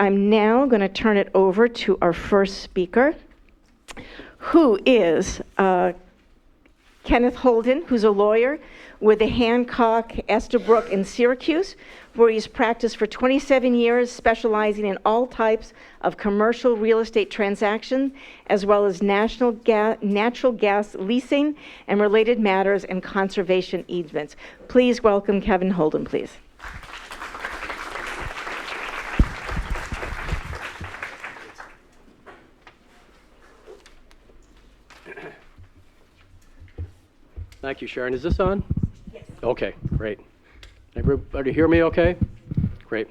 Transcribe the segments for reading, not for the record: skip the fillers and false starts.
I'm now going to turn it over to our first speaker, who is Kenneth Holden, who's a lawyer with the Hancock Estabrook in Syracuse, where he's practiced for 27 years, specializing in all types of commercial real estate transactions, as well as natural gas leasing and related matters and conservation easements. Please welcome Kevin Holden, please. Thank you, Sharon. Is this on? Yes. Okay, great. Everybody hear me okay? Great.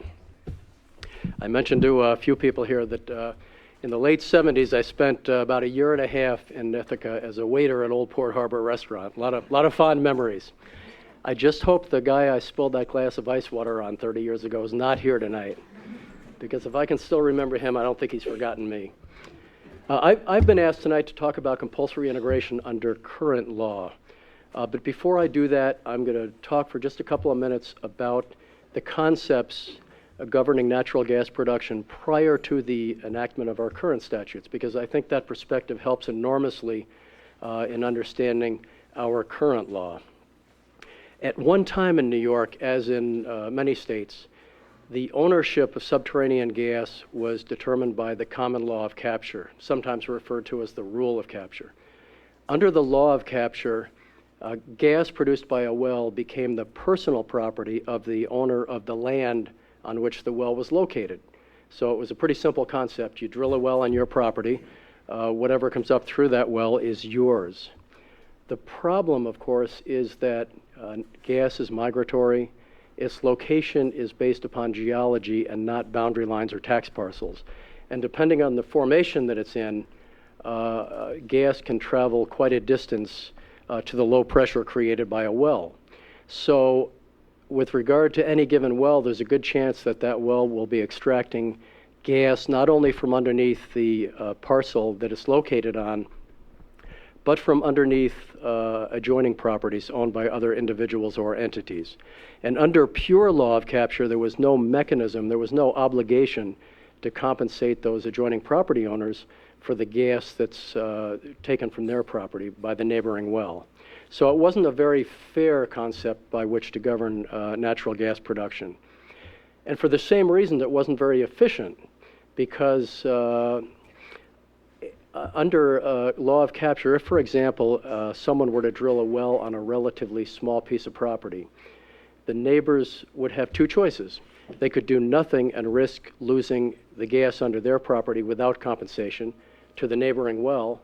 I mentioned to a few people here that in the late 70s, I spent about a year and a half in Ithaca as a waiter at Old Port Harbor Restaurant. A lot of fond memories. I just hope the guy I spilled that glass of ice water on 30 years ago is not here tonight, because if I can still remember him, I don't think he's forgotten me. I've been asked tonight to talk about compulsory integration under current law. But before I do that, I'm going to talk for just a couple of minutes about the concepts governing natural gas production prior to the enactment of our current statutes, because I think that perspective helps enormously in understanding our current law. At one time in New York, as in many states, the ownership of subterranean gas was determined by the common law of capture, sometimes referred to as the rule of capture. Under the law of capture, gas produced by a well became the personal property of the owner of the land on which the well was located. So it was a pretty simple concept. You drill a well on your property, whatever comes up through that well is yours. The problem, of course, is that gas is migratory. Its location is based upon geology and not boundary lines or tax parcels. And depending on the formation that it's in, gas can travel quite a distance to the low pressure created by a well. So with regard to any given well, there's a good chance that that well will be extracting gas not only from underneath the parcel that it's located on, but from underneath adjoining properties owned by other individuals or entities. And under pure law of capture, there was no mechanism, there was no obligation to compensate those adjoining property owners for the gas that's taken from their property by the neighboring well. So it wasn't a very fair concept by which to govern natural gas production. And for the same reason, it wasn't very efficient, because under law of capture, if, for example, someone were to drill a well on a relatively small piece of property, the neighbors would have two choices. They could do nothing and risk losing the gas under their property without compensation to the neighboring well,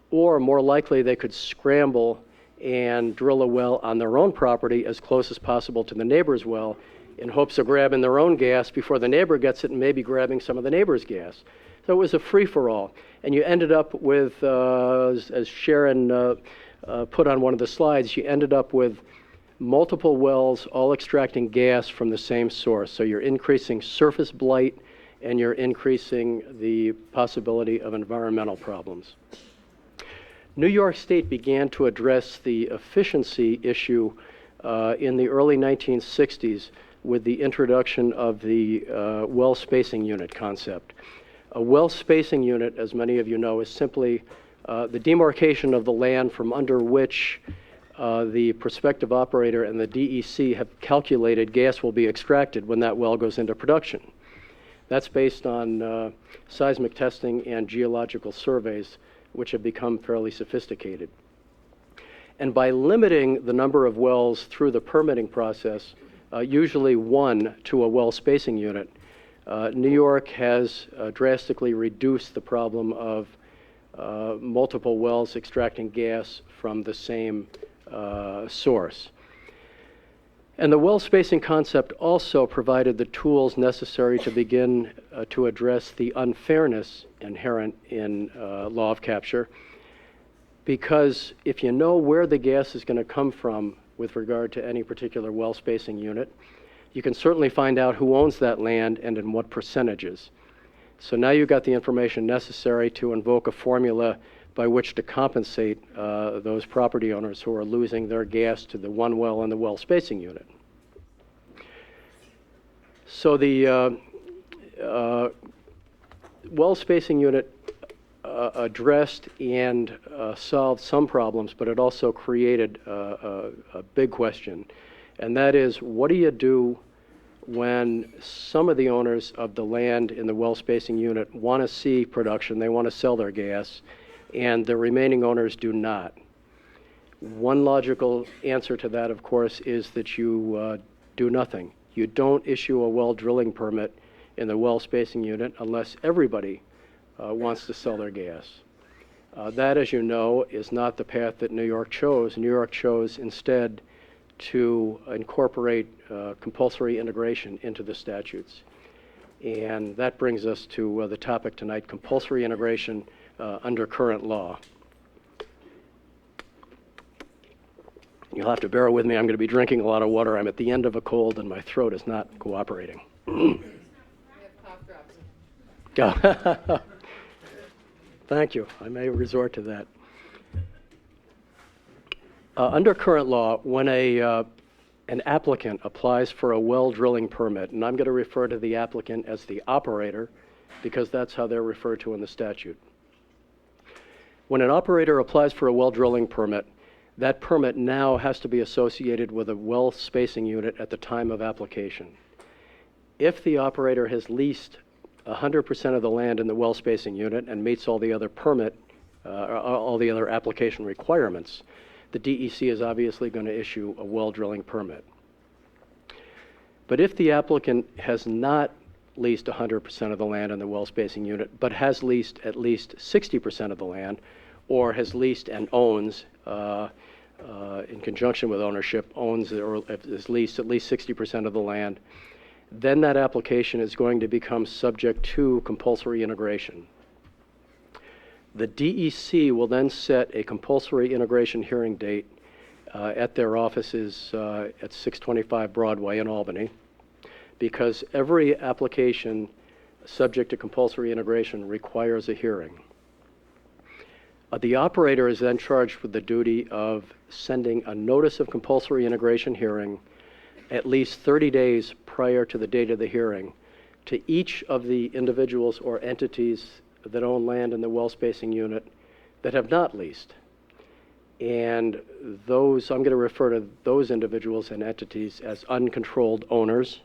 or more likely they could scramble and drill a well on their own property as close as possible to the neighbor's well in hopes of grabbing their own gas before the neighbor gets it and maybe grabbing some of the neighbor's gas. So it was a free-for-all. And you ended up with, as Sharon put on one of the slides, you ended up with multiple wells all extracting gas from the same source. So you're increasing surface blight and you're increasing the possibility of environmental problems. New York State began to address the efficiency issue in the early 1960s with the introduction of the well spacing unit concept. A well spacing unit, as many of you know, is simply the demarcation of the land from under which the prospective operator and the DEC have calculated gas will be extracted when that well goes into production. That's based on seismic testing and geological surveys, which have become fairly sophisticated. And by limiting the number of wells through the permitting process, usually one to a well spacing unit, New York has drastically reduced the problem of multiple wells extracting gas from the same source. And the well spacing concept also provided the tools necessary to begin to address the unfairness inherent in law of capture, because if you know where the gas is going to come from with regard to any particular well spacing unit, you can certainly find out who owns that land and in what percentages. So now you've got the information necessary to invoke a formula by which to compensate those property owners who are losing their gas to the one well in the well spacing unit. So the well spacing unit addressed and solved some problems, but it also created a big question, and that is, what do you do when some of the owners of the land in the well spacing unit want to see production, they want to sell their gas, and the remaining owners do not? One logical answer to that, of course, is that you do nothing. You don't issue a well drilling permit in the well spacing unit unless everybody wants to sell their gas. That, as you know, is not the path that New York chose. New York chose instead to incorporate compulsory integration into the statutes. And that brings us to the topic tonight, compulsory integration under current law. You'll have to bear with me. I'm going to be drinking a lot of water. I'm at the end of a cold and my throat is not cooperating. Thank you. I may resort to that. Under current law, when an applicant applies for a well drilling permit, and I'm going to refer to the applicant as the operator because that's how they're referred to in the statute. When an operator applies for a well drilling permit, that permit now has to be associated with a well spacing unit at the time of application. If the operator has leased 100% of the land in the well spacing unit and meets all the other all the other application requirements, the DEC is obviously going to issue a well drilling permit. But if the applicant has not leased 100% of the land in the well spacing unit, but has leased at least 60% of the land, or has leased and owns, in conjunction with ownership, owns or has leased at least 60% of the land, then that application is going to become subject to compulsory integration. The DEC will then set a compulsory integration hearing date at their offices at 625 Broadway in Albany, because every application subject to compulsory integration requires a hearing. The operator is then charged with the duty of sending a notice of compulsory integration hearing at least 30 days prior to the date of the hearing to each of the individuals or entities that own land in the well spacing unit that have not leased. And those, I'm going to refer to those individuals and entities as uncontrolled owners,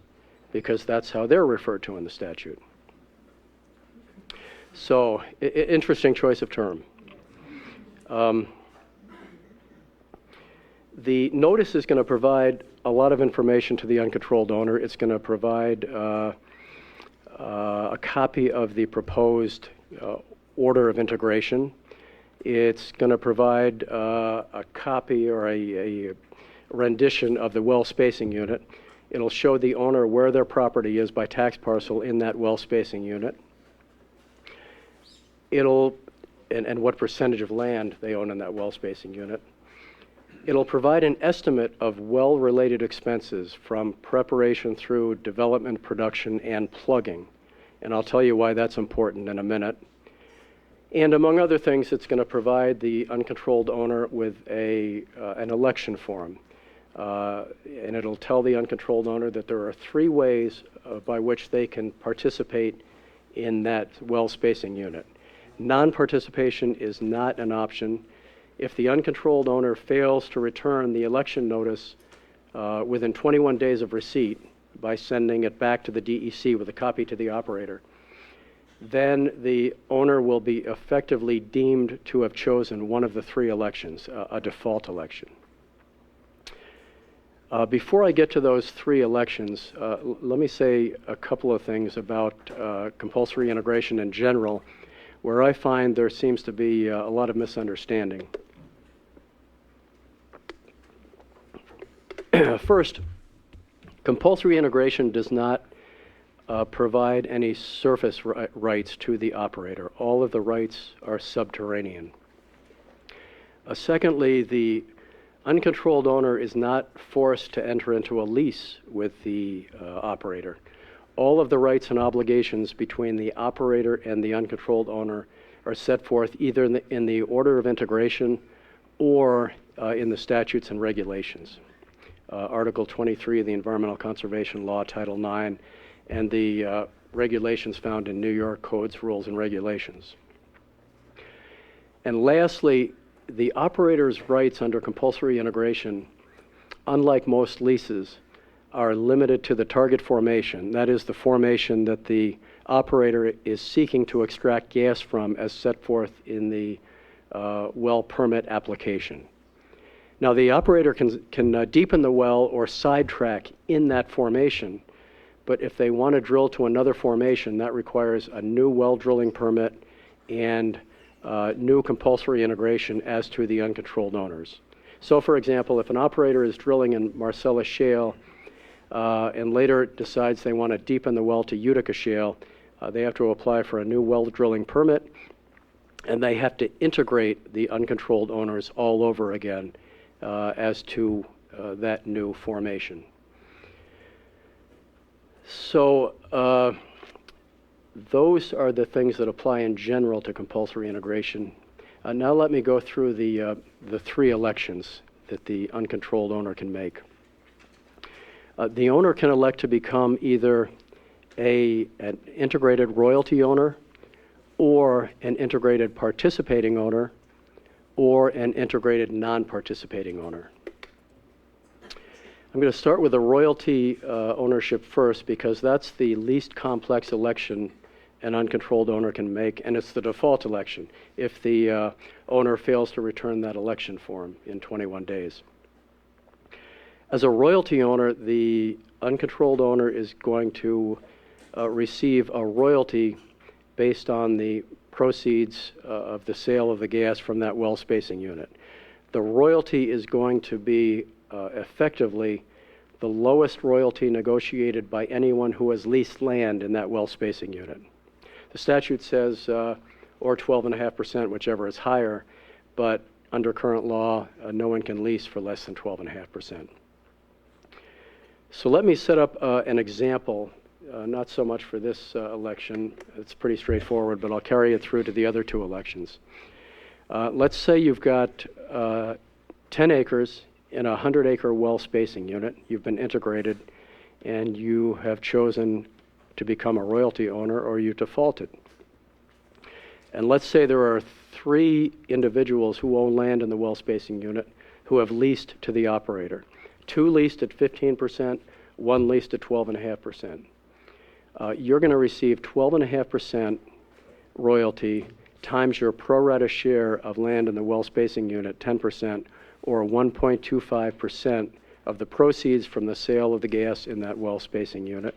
because that's how they're referred to in the statute. So, interesting choice of term. The notice is going to provide a lot of information to the uncontrolled owner. It's going to provide a copy of the proposed order of integration. It's going to provide a copy or a rendition of the well spacing unit. It'll show the owner where their property is by tax parcel in that well spacing unit. And what percentage of land they own in that well spacing unit. It'll provide an estimate of well-related expenses from preparation through development, production, and plugging. And I'll tell you why that's important in a minute. And among other things, it's going to provide the uncontrolled owner with an election form. And it'll tell the uncontrolled owner that there are 3 ways by which they can participate in that well spacing unit. Non-participation is not an option. If the uncontrolled owner fails to return the election notice within 21 days of receipt by sending it back to the DEC with a copy to the operator, then the owner will be effectively deemed to have chosen one of the 3 elections, a default election. Before I get to those 3 elections, let me say a couple of things about compulsory integration in general, where I find there seems to be a lot of misunderstanding. First, compulsory integration does not provide any surface rights to the operator. All of the rights are subterranean. Secondly, the uncontrolled owner is not forced to enter into a lease with the operator. All of the rights and obligations between the operator and the uncontrolled owner are set forth either in the order of integration or in the statutes and regulations. Article 23 of the Environmental Conservation Law, Title IX, and the regulations found in New York codes, rules, and regulations. And lastly, the operator's rights under compulsory integration, unlike most leases, are limited to the target formation. That is the formation that the operator is seeking to extract gas from as set forth in the well permit application. Now, the operator can deepen the well or sidetrack in that formation, but if they want to drill to another formation, that requires a new well drilling permit and new compulsory integration as to the uncontrolled owners. So, for example, if an operator is drilling in Marcellus Shale and later decides they want to deepen the well to Utica Shale, they have to apply for a new well drilling permit, and they have to integrate the uncontrolled owners all over again as to that new formation. So those are the things that apply in general to compulsory integration. Now let me go through the three elections that the uncontrolled owner can make. The owner can elect to become either an integrated royalty owner, or an integrated participating owner, or an integrated non-participating owner. I'm going to start with the royalty ownership first, because that's the least complex election an uncontrolled owner can make, and it's the default election if the owner fails to return that election form in 21 days. As a royalty owner, the uncontrolled owner is going to receive a royalty based on the proceeds of the sale of the gas from that well spacing unit. The royalty is going to be effectively the lowest royalty negotiated by anyone who has leased land in that well spacing unit. The statute says or 12.5%, whichever is higher, but under current law, no one can lease for less than 12.5%. So let me set up an example, not so much for this election. It's pretty straightforward, but I'll carry it through to the other two elections. Let's say you've got 10 acres in a 100-acre well spacing unit. You've been integrated, and you have chosen to become a royalty owner, or you defaulted. And let's say there are 3 individuals who own land in the well spacing unit who have leased to the operator. 2 leased at 15%, 1 leased at 12.5%. You're going to receive 12.5% royalty times your pro rata share of land in the well spacing unit, 10%, or 1.25% of the proceeds from the sale of the gas in that well spacing unit,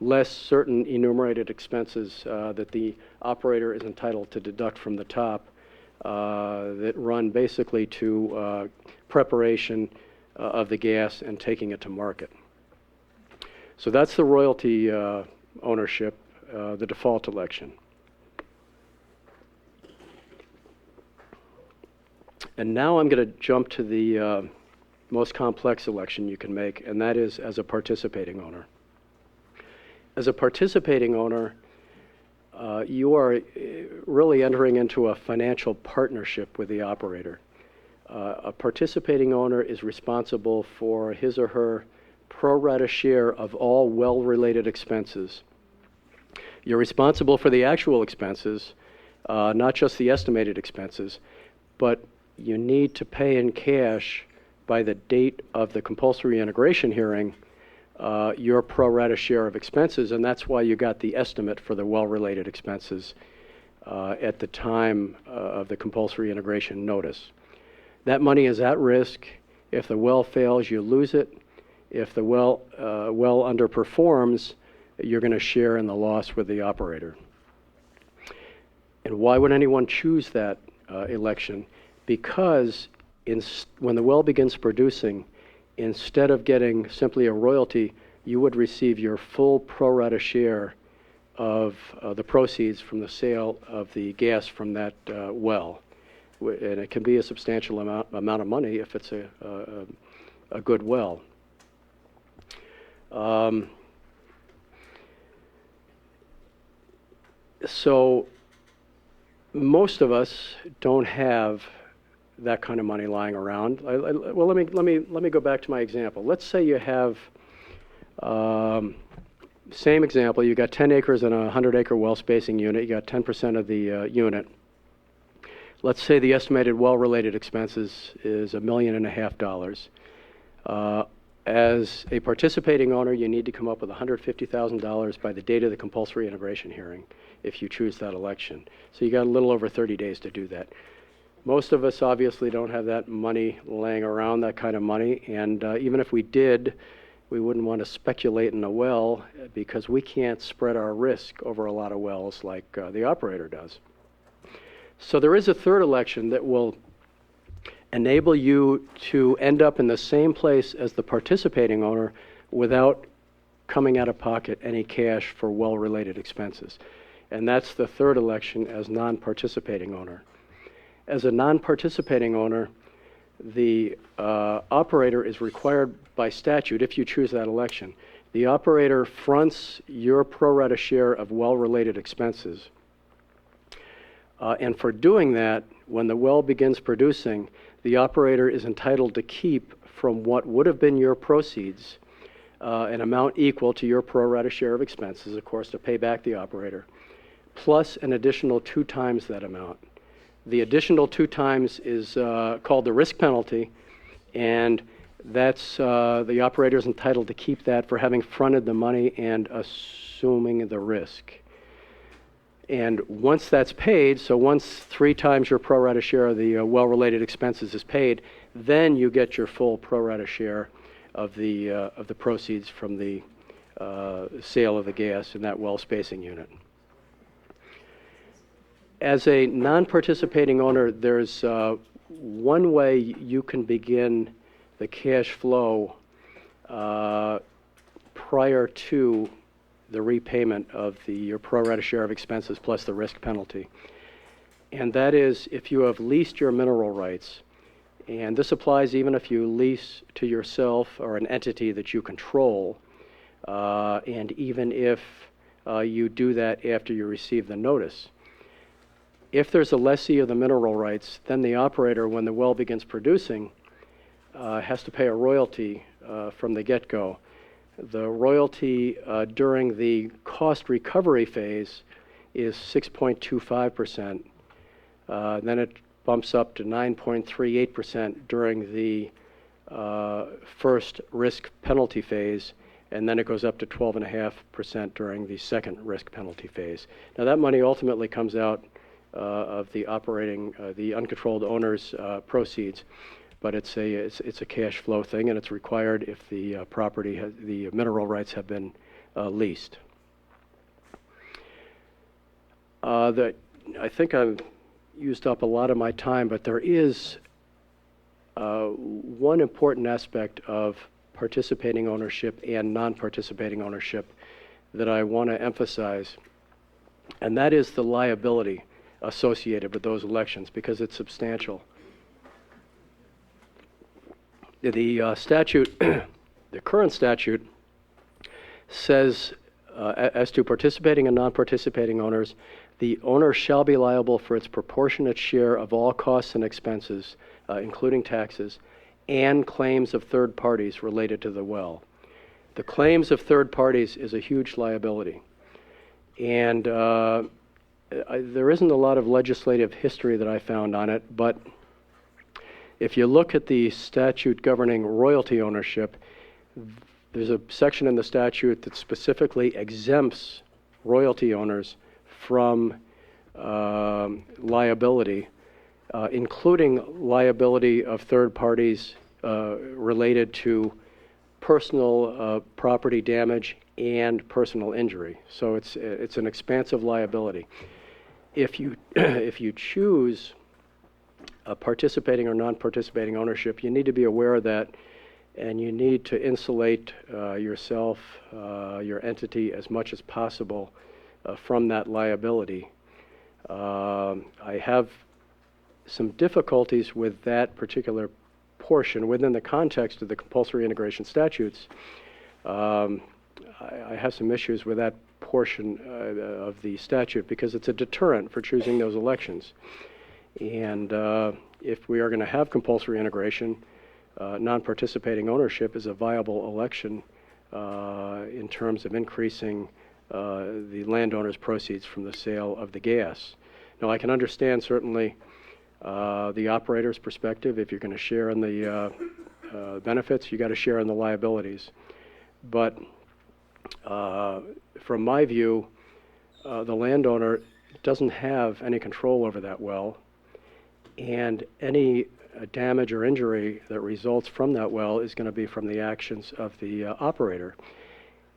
less certain enumerated expenses that the operator is entitled to deduct from the top that run basically to preparation of the gas and taking it to market. So that's the royalty ownership, the default election. And now I'm going to jump to the most complex election you can make, and that is as a participating owner. As a participating owner, you are really entering into a financial partnership with the operator. A participating owner is responsible for his or her pro rata share of all well-related expenses. You're responsible for the actual expenses, not just the estimated expenses, but you need to pay in cash by the date of the compulsory integration hearing your pro rata share of expenses, and that's why you got the estimate for the well-related expenses at the time of the compulsory integration notice. That money is at risk. If the well fails, you lose it. If the well underperforms, you're going to share in the loss with the operator. And why would anyone choose that election? Because when the well begins producing, instead of getting simply a royalty, you would receive your full pro rata share of the proceeds from the sale of the gas from that well. And it can be a substantial amount of money if it's a good well. So most of us don't have that kind of money lying around. Well, let me go back to my example. Let's say you have same example, you got 10 acres and a 100-acre well spacing unit. You got 10% of the unit. Let's say the estimated well-related expenses is $1.5 million. As a participating owner, you need to come up with $150,000 by the date of the compulsory integration hearing if you choose that election. So you got a little over 30 days to do that. Most of us obviously don't have that money laying around, that kind of money, and even if we did, we wouldn't want to speculate in a well because we can't spread our risk over a lot of wells like the operator does. So there is a third election that will enable you to end up in the same place as the participating owner without coming out of pocket any cash for well-related expenses. And that's the third election as non-participating owner. As a non-participating owner, the operator is required by statute, if you choose that election, the operator fronts your pro rata share of well-related expenses. And for doing that, when the well begins producing, the operator is entitled to keep from what would have been your proceeds an amount equal to your pro rata share of expenses, of course, to pay back the operator, plus an additional 2 times that amount. The additional 2 times is called the risk penalty, and that's the operator is entitled to keep that for having fronted the money and assuming the risk. And once that's paid, so once 3 times your pro rata share of the well-related expenses is paid, then you get your full pro rata share of the proceeds from the sale of the gas in that well spacing unit. As a non-participating owner, there's one way you can begin the cash flow prior to the repayment of your pro rata share of expenses plus the risk penalty. And that is if you have leased your mineral rights. And this applies even if you lease to yourself or an entity that you control, and even if you do that after you receive the notice. If there's a lessee of the mineral rights, then the operator, when the well begins producing, has to pay a royalty from the get-go. The royalty during the cost recovery phase is 6.25%. Then it bumps up to 9.38% during the first risk penalty phase, and then it goes up to 12.5% during the second risk penalty phase. Now that money ultimately comes out of the operating, the uncontrolled owner's proceeds, but it's a cash flow thing, and it's required if the property has, the mineral rights have been leased. I think I've used up a lot of my time, but there is one important aspect of participating ownership and non-participating ownership that I want to emphasize, and that is the liability associated with those elections, because it's substantial. The statute, the current statute, says as to participating and non-participating owners, the owner shall be liable for its proportionate share of all costs and expenses, including taxes, and claims of third parties related to the well. The claims of third parties is a huge liability. And there isn't a lot of legislative history that I found on it, but if you look at the statute governing royalty ownership, there's a section in the statute that specifically exempts royalty owners from liability, including liability of third parties related to personal property damage and personal injury. So it's an expansive liability. If you choose a participating or non-participating ownership, you need to be aware of that, and you need to insulate yourself, your entity, as much as possible from that liability. I have some difficulties with that particular portion within the context of the compulsory integration statutes. I have some issues with that portion of the statute because it's a deterrent for choosing those elections. And if we are going to have compulsory integration, non-participating ownership is a viable election in terms of increasing the landowner's proceeds from the sale of the gas. Now, I can understand certainly the operator's perspective. If you're going to share in the benefits, you got to share in the liabilities. But from my view, the landowner doesn't have any control over that well, and any damage or injury that results from that well is going to be from the actions of the operator.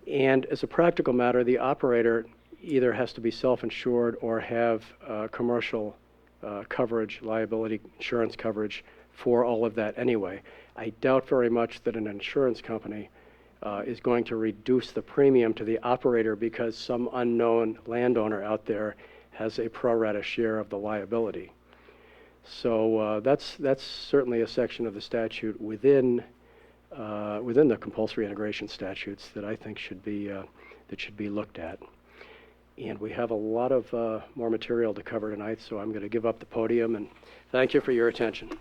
And as a practical matter, the operator either has to be self-insured or have commercial coverage, liability insurance coverage for all of that anyway. I doubt very much that an insurance company is going to reduce the premium to the operator because some unknown landowner out there has a pro rata share of the liability. So that's certainly a section of the statute within the compulsory integration statutes that I think should be looked at. And we have a lot of more material to cover tonight, so I'm going to give up the podium and thank you for your attention.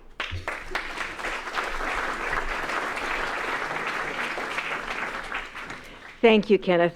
Thank you, Kenneth.